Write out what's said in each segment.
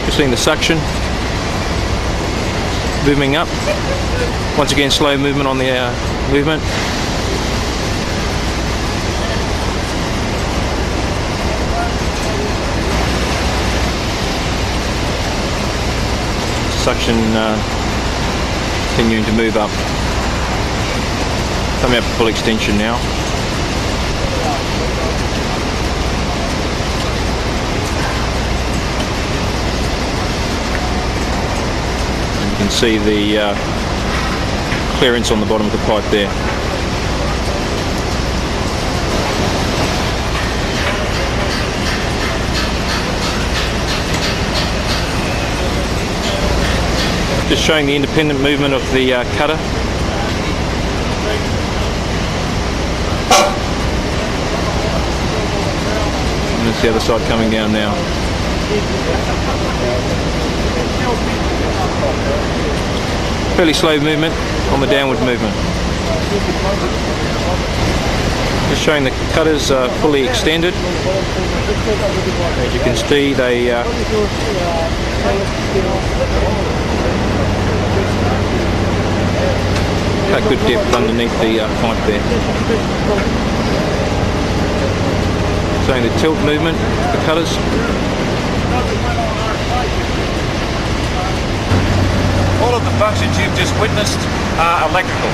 You're seeing the suction moving up. Once again, slow movement on the movement. Suction continuing to move up. Coming up to full extension now. And you can see the clearance on the bottom of the pipe there. Just showing the independent movement of the cutter. And that's the other side coming down now. Fairly slow movement on the downward movement. Just showing the cutters are fully extended. As you can see, they cut good depth underneath the pipe there. Showing the tilt movement, the cutters. All of the functions you've just witnessed are electrical.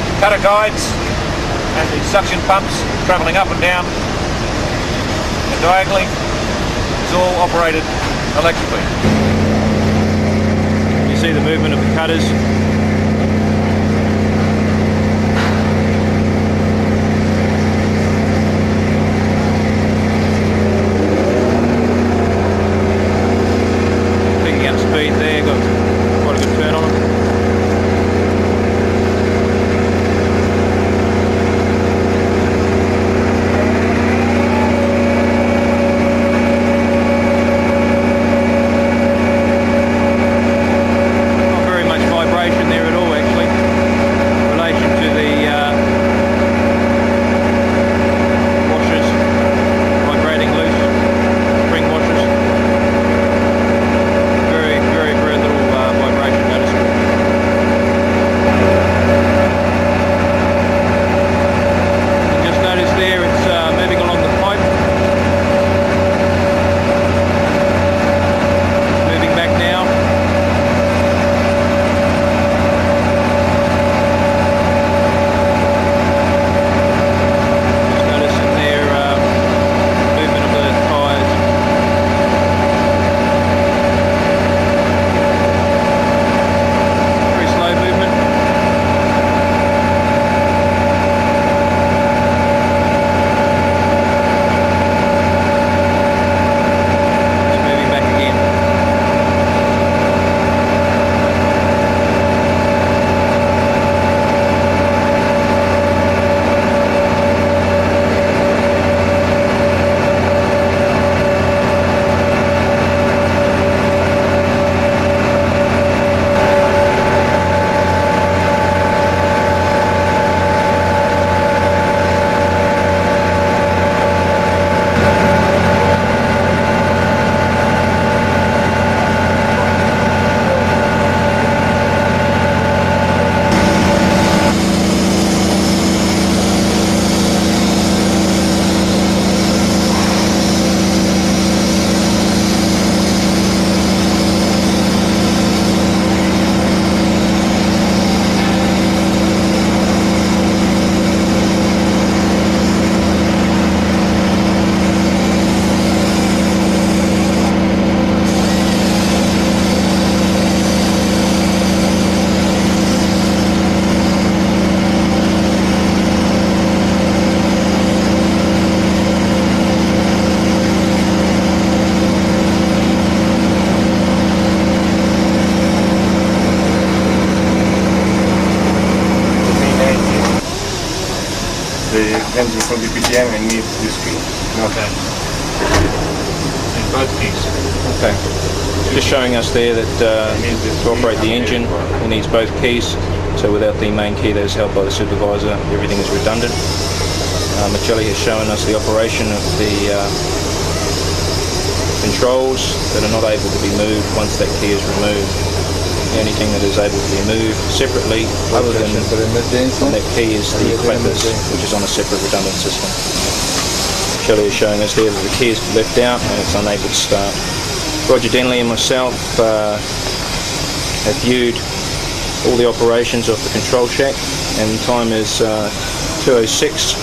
The cutter guides and the suction pumps travelling up and down and diagonally is all operated electrically. You see the movement of the cutters. Picking up speed there, got quite a good turn on them. The engine from the PTM and needs this key. Okay. In both keys. Okay. Just showing us there that to operate the engine, it needs both keys. So without the main key that is held by the supervisor, everything is redundant. Michelli has shown us the operation of the controls that are not able to be moved once that key is removed. The only thing that is able to be moved separately other than on that key is the clappers, which is on a separate redundant system. Shelley is showing us here that the key is left out and it's unable to start. Roger Denley and myself have viewed all the operations of the control shack, and the time is 2:06,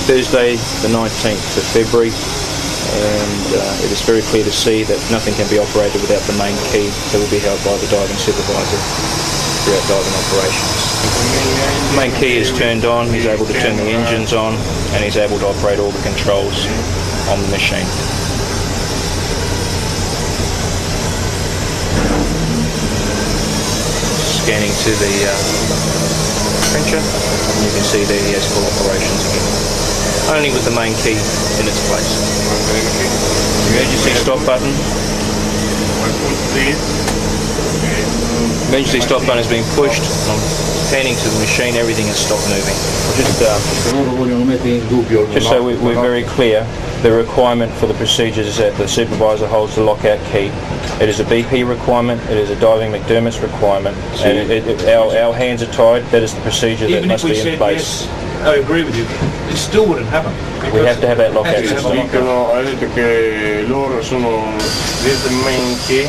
Thursday the 19th of February, and it is very clear to see that nothing can be operated without the main key that will be held by the diving supervisor throughout diving operations. The main key is turned on, he's able to turn the engines on, and he's able to operate all the controls on the machine. Scanning to the trencher, and you can see there he has full operations again. Only with the main key in its place. Emergency stop button. Emergency stop button has been pushed. I'm panning to the machine, everything has stopped moving. Just so we're very clear, the requirement for the procedures is that the supervisor holds the lockout key. It is a BP requirement, it is a diving McDermott's requirement, and our hands are tied. That is the procedure that must be in place. Yes, I agree with you. It still wouldn't happen. We have to have that lockout system. Dicono, ha detto che loro sono, this is the main key,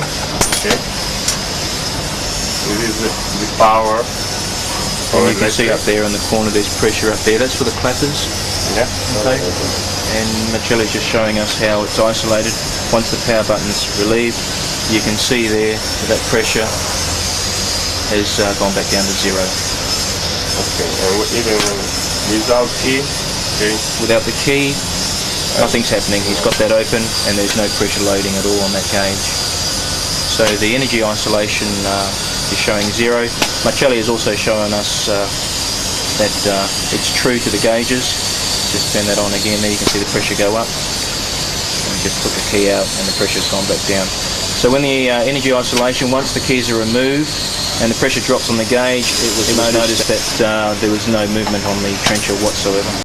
okay? This is the power. And you can see up there in the corner there's pressure up there. That's for the clappers. Yeah. Okay. And Michelle's just showing us how it's isolated. Once the power button's relieved, you can see there that pressure has gone back down to zero. Okay. And even without key, okay. Without the key, nothing's happening. He's got that open and there's no pressure loading at all on that gauge. So the energy isolation is showing zero. Marcelli has also shown us that it's true to the gauges. Just turn that on again there, you can see the pressure go up. And we just took the key out and the pressure's gone back down. So when the energy isolation, once the keys are removed and the pressure drops on the gauge, it was noticed that there was no movement on the trencher whatsoever.